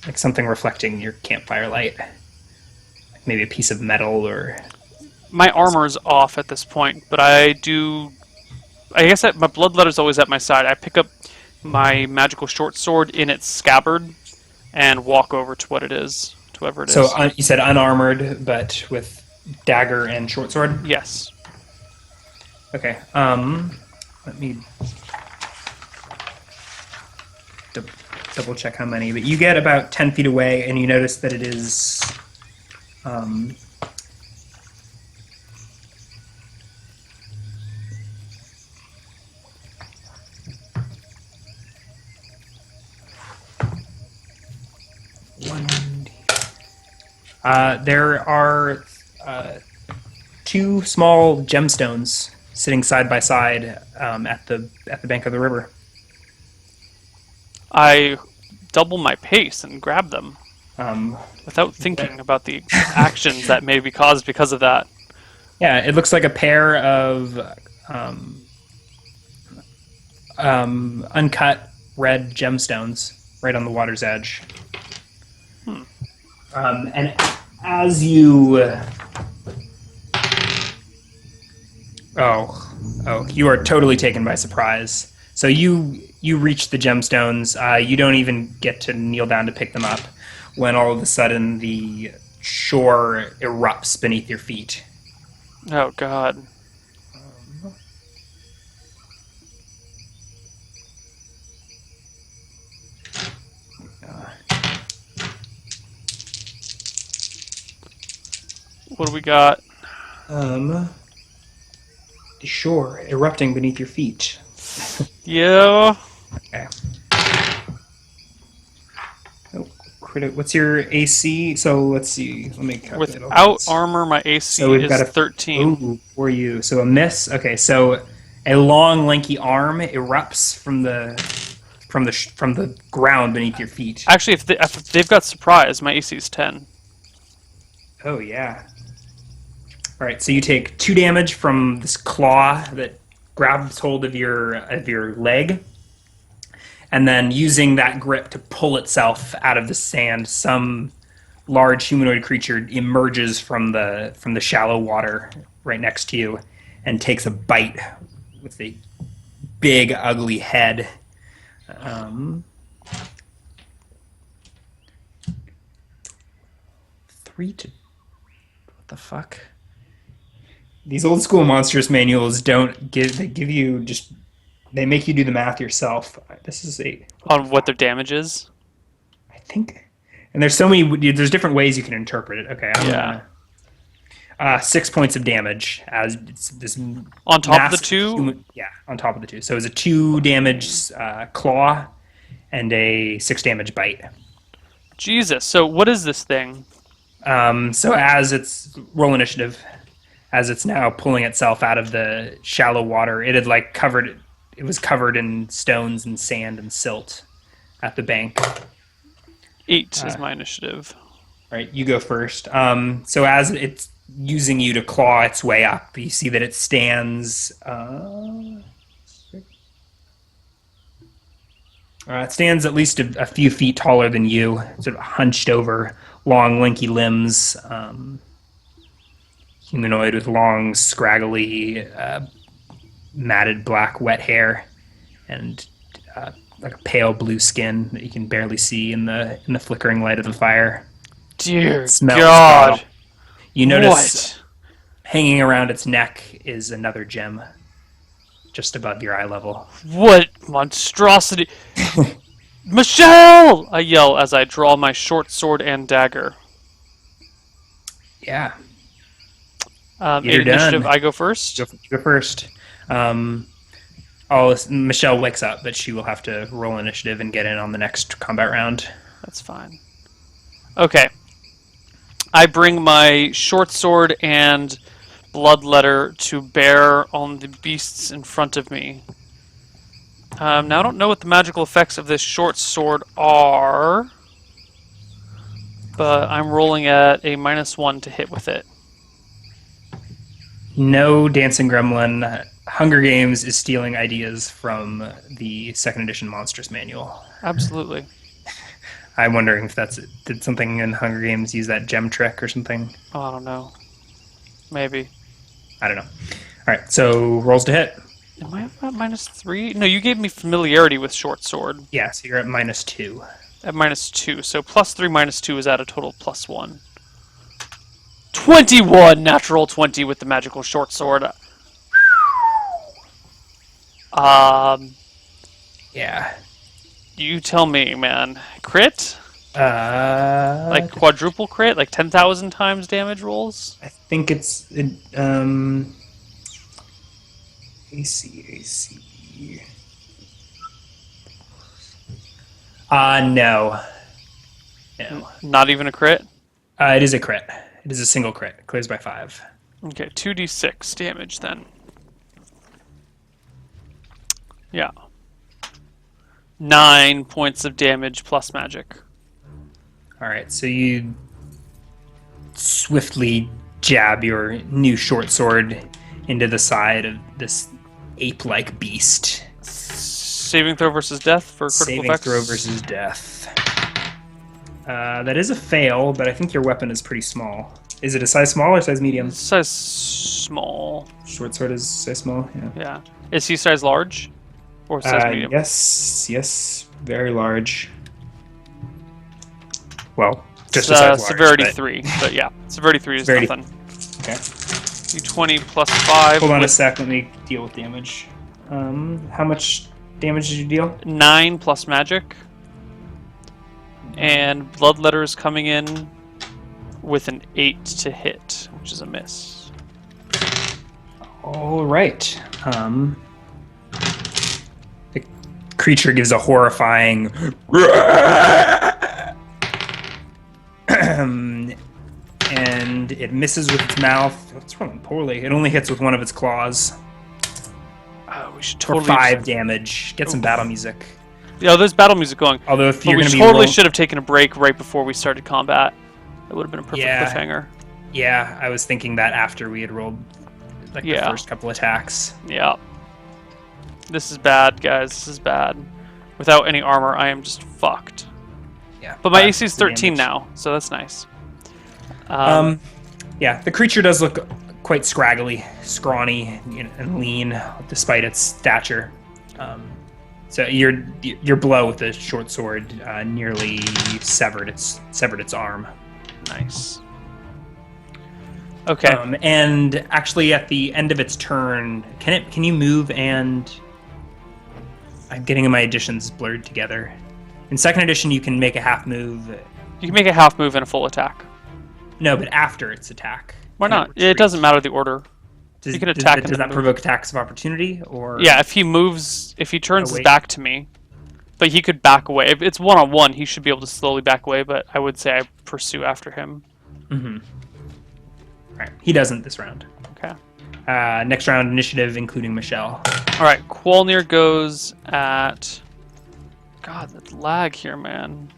like something reflecting your campfire light, like maybe a piece of metal or. my armor's off at this point, but I do. I guess my bloodletter's always at my side. I pick up my magical short sword in its scabbard and walk over to what it is, to whoever it So is. you said unarmored, but with dagger and short sword. Yes. Okay. Let me double check how many. But you get about 10 feet away, and you notice that it is. Um, there are two small gemstones sitting side by side at the bank of the river. I double my pace and grab them Um, without thinking about the actions that may be caused because of that. yeah, it looks like a pair of uncut red gemstones right on the water's edge. And as you you are totally taken by surprise. So you reach the gemstones. You don't even get to kneel down to pick them up when all of a sudden the shore erupts beneath your feet. Oh God. What do we got? The shore erupting beneath your feet. Yeah. Okay. Oh, what's your AC? So let's see. Let me calculate. Without armor, my AC So we've is got a 13. Ooh, for you. So a miss. Okay, so a long, lanky arm erupts from the ground beneath your feet. Actually, if they've got surprise, my AC is 10. Oh yeah. All right, so you take 2 damage from this claw that grabs hold of your leg, and then using that grip to pull itself out of the sand, some large humanoid creature emerges from the shallow water right next to you and takes a bite with a big, ugly head. 3 to what the fuck? These old school monsters manuals don't give. They give you just. They make you do the math yourself. This is On what their damage is. I think. And there's so many. There's different ways you can interpret it. Okay. Yeah. 6 points of damage as it's this. On top of the 2? Yeah, on top of the 2. So it's a 2 damage claw and a 6 damage bite. Jesus. So what is this thing? So as it's roll initiative, as it's now pulling itself out of the shallow water, it had like covered. It was covered in stones and sand and silt at the bank. 8 is my initiative. Right, you go first. So as it's using you to claw its way up, you see that it stands. It stands at least a few feet taller than you, sort of hunched over, long, lanky limbs. Humanoid with long, scraggly, matted black, wet hair, and like a pale blue skin that you can barely see in the flickering light of the fire. Dear Smells God. bottle. You notice What? hanging around its neck is another gem, just above your eye level. What monstrosity? Michelle! I yell as I draw my short sword and dagger. Yeah, You're initiative, I go first? go first. Michelle wakes up, but she will have to roll initiative and get in on the next combat round. That's fine. Okay. I bring my short sword and bloodletter to bear on the beasts in front of me. Now, I don't know what the magical effects of this short sword are. but I'm rolling at a -1 to hit with it. No, Dancing Gremlin. Hunger Games is stealing ideas from the second edition Monstrous Manual. Absolutely. I'm wondering if did something in Hunger Games use that gem trick or something. Oh, I don't know. Maybe. I don't know. All right, so rolls to hit. Am I at -3? No, you gave me familiarity with short sword Yeah, so you're at -2. at -2. So +3 -2 is at a total of +1. 21 natural 20 with the magical short sword. Yeah. You tell me, man. Crit? Like Like quadruple crit? Like 10,000 times damage rolls? I think it's AC. No. No. Not even a crit? It is a crit. It is a single crit. It clears by 5. Okay, 2d6 damage then. Yeah. 9 points of damage plus magic. All right, so you swiftly jab your new short sword into the side of this ape-like beast. Saving throw versus death for critical Saving effects. throw versus death. That is a fail, but I think your weapon is pretty small. Is it a size small or size medium? Size small. Short sword is size small, yeah. Yeah. Is he size large? Or size medium? Yes, very large. Well, just It's, a size large. severity but- 3, but yeah. Severity 3 is Severity- nothing. Okay. D20 plus 5. Hold on a with sec, let me deal with damage. How much damage did you deal? 9 plus magic. And bloodletter's coming in with an 8 to hit, which is a miss. All right. The creature gives a horrifying and it misses with its mouth. It's rolling poorly. It only hits with one of its claws Oh, we should for totally 5 damage. Get some Oof. battle music. Yeah, there's battle music going. Although if But you're we going to be totally should have taken a break right before we started combat. That would have been a perfect Yeah. cliffhanger. Yeah, I was thinking that after we had rolled like the Yeah. first couple attacks. Yeah. This is bad, guys. This is bad. Without any armor, I am just fucked. Yeah. But my 5 AC is the 13 damage. now, so that's nice. Yeah, the creature does look quite scrawny, and lean, despite its stature. So your blow with the short sword nearly severed its arm. Nice. Okay. And actually, at the end of its turn, can you move? And I'm getting my additions blurred together. In second edition, you can make a half move. You can make a half move and a full attack. No, but after its attack. Why can not? It retreat? does not matter the order. Does, you can attack and Does then that move. provoke attacks of opportunity? Or Yeah, if he moves, if he turns Oh, his wait. back to me, but he could back away. If it's one-on-one, he should be able to slowly back away, but I would say I pursue after him. Mm-hmm. Right. He doesn't this round. Okay. Next round initiative, including Michelle. All right, Qualnir goes at... God, that lag here, man.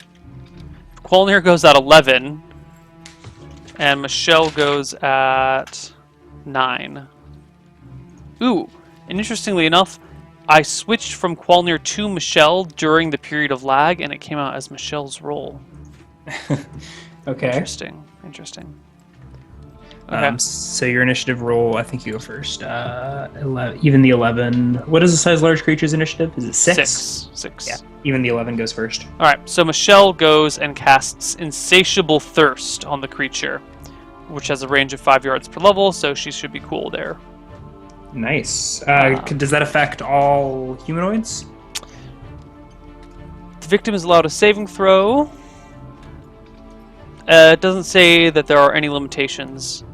Qualnir goes at 11, and Michelle goes at 9. Ooh, and interestingly enough, I switched from Qualnir to Michelle during the period of lag, and it came out as Michelle's roll. Okay. Interesting. Okay. So your initiative roll, I think you go first. 11, even the 11. What is the size large creature's initiative? Is it 6? 6. Yeah. Even the 11 goes first. All right, so Michelle goes and casts Insatiable Thirst on the creature, which has a range of 5 yards per level, so she should be cool there. Nice. Does that affect all humanoids? The victim is allowed a saving throw. It doesn't say that there are any limitations.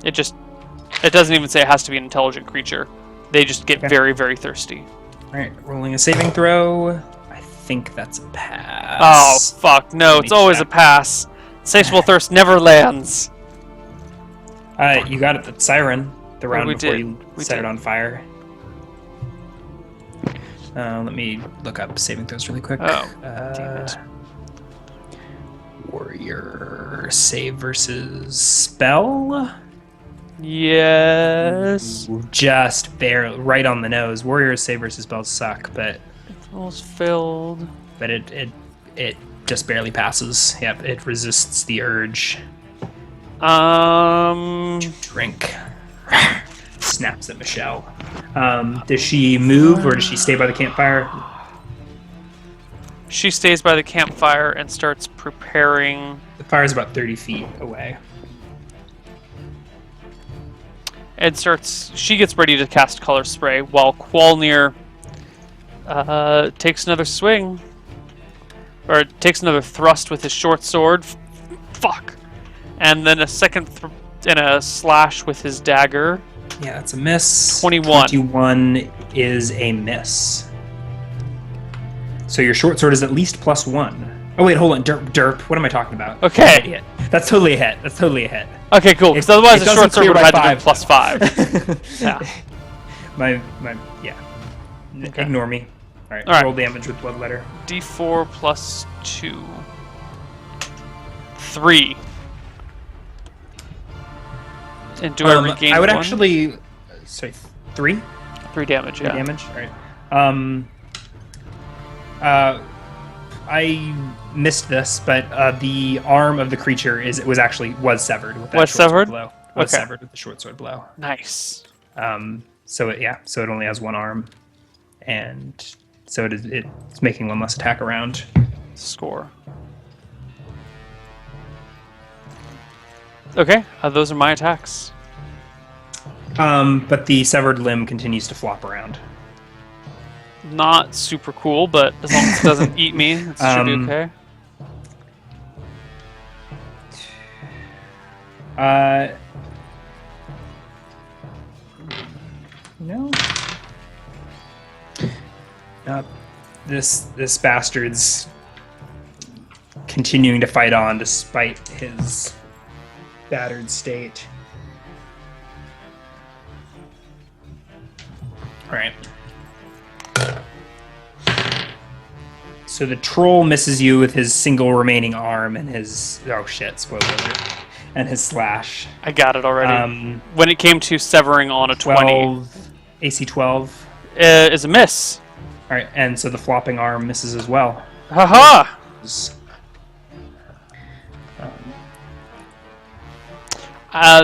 It doesn't even say it has to be an intelligent creature. They just get Okay. very, very thirsty. All right, rolling a saving throw. I think that's a Oh, pass. fuck. No, Let it's me always check. a pass. Insatiable Thirst never lands. You got it. The siren. The round we before did. you We set did. it on fire. Let me look up saving throws really quick. Oh, damn it. warrior save versus spell. Yes. Ooh, just barely, right on the nose. Warrior save versus spells suck, but Almost failed. it just barely passes. Yep, it resists the urge. Drink. Snaps at Michelle. Does she move or does she stay by the campfire? She stays by the campfire and starts preparing. The fire's about 30 feet away. And she gets ready to cast Color Spray while Qualnir takes another swing. Or takes another thrust with his short sword. Fuck. And then a second and a slash with his dagger. Yeah, that's a miss. 21. 21 is a miss. So your short sword is at least +1. Oh wait, hold on. Derp. What am I talking about? Okay. That's totally a hit. Okay, cool. Because otherwise it the short doesn't sword would clear have by had to be +5. Yeah. Yeah. Okay. Ignore me. All right. All right. Roll damage with bloodletter. D4 plus 2. 3. And do I regain I would 1? actually... Sorry, 3? 3 damage, yeah. 3 damage? All right. I missed this, but the arm of the creature was severed with that Was short severed? sword blow. Was Okay. severed with the short sword blow. Nice. So it only has 1 arm, and so it's making 1 less attack around. Score. Okay, those are my attacks. But the severed limb continues to flop around. Not super cool, but as long as it doesn't eat me, it should be okay. No. This bastard's continuing to fight on despite his battered state. All right. So the troll misses you with his single remaining arm and his spoiler alert, and his slash. I got it already. When it came to severing on a 20, AC 12 is a miss. All right, and so the flopping arm misses as well. Haha!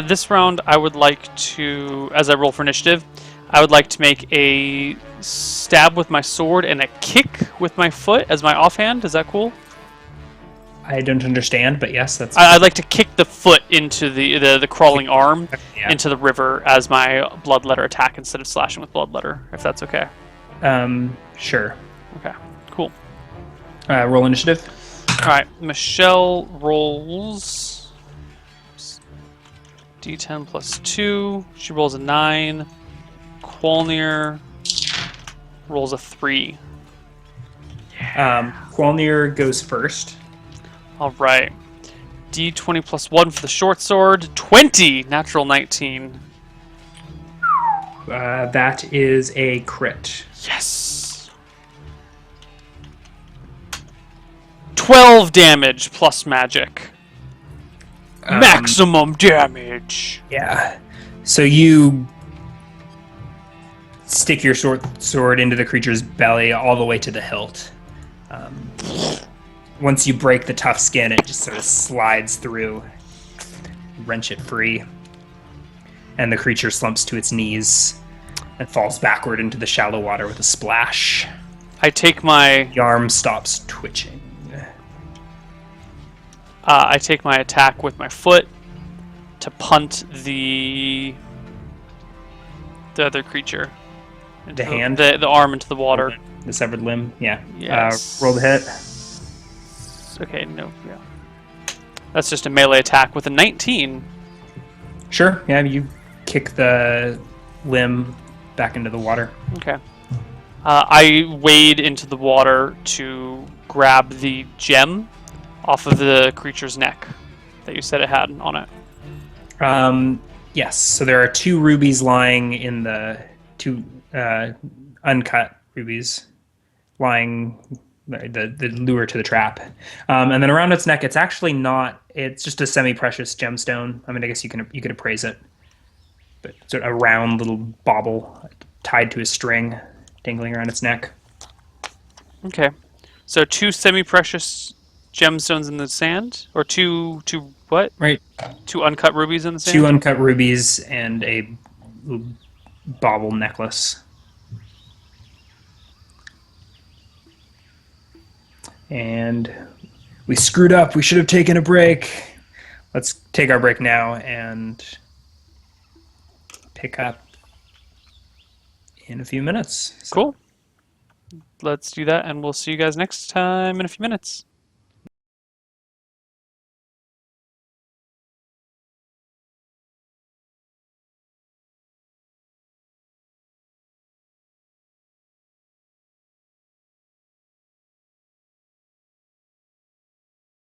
This round, I would like to, as I roll for initiative, I would like to make a stab with my sword and a kick with my foot as my offhand. Is that cool? I don't understand, but yes, that's. I'd like to kick the foot into the crawling arm into the river as my bloodletter attack instead of slashing with bloodletter, if that's okay. Sure. Okay, cool. Roll initiative. All right, Michelle rolls D10 plus 2. She rolls a 9. Qualnir rolls a 3. Qualnir goes first. All right. D20 plus 1 for the short sword. 20! Natural 19. That is a crit. Yes! 12 damage plus magic. Maximum damage! Yeah. So you stick your short sword into the creature's belly all the way to the hilt. Once you break the tough skin, it just sort of slides through, wrench it free, and the creature slumps to its knees and falls backward into the shallow water with a splash. I take my The arm stops twitching. I take my attack with my foot to punt the other creature. The hand? The arm into the water. The severed limb? Yeah. Yes. Roll the hit. Okay, no, yeah. That's just a melee attack with a 19. Sure, yeah, you kick the limb back into the water. Okay. I wade into the water to grab the gem off of the creature's neck that you said it had on it. Yes, so there are 2 rubies lying in the 2 uncut rubies lying the lure to the trap. And then around its neck, it's actually not. It's just a semi-precious gemstone. I mean, I guess you could appraise it, but sort of a round little bauble tied to a string, dangling around its neck. Okay. So 2 semi-precious gemstones in the sand, or two what? Right. 2 uncut rubies in the sand. 2 uncut rubies and a little bauble necklace. And we screwed up. We should have taken a break. Let's take our break now and pick up in a few minutes. Cool. Let's do that, and we'll see you guys next time in a few minutes.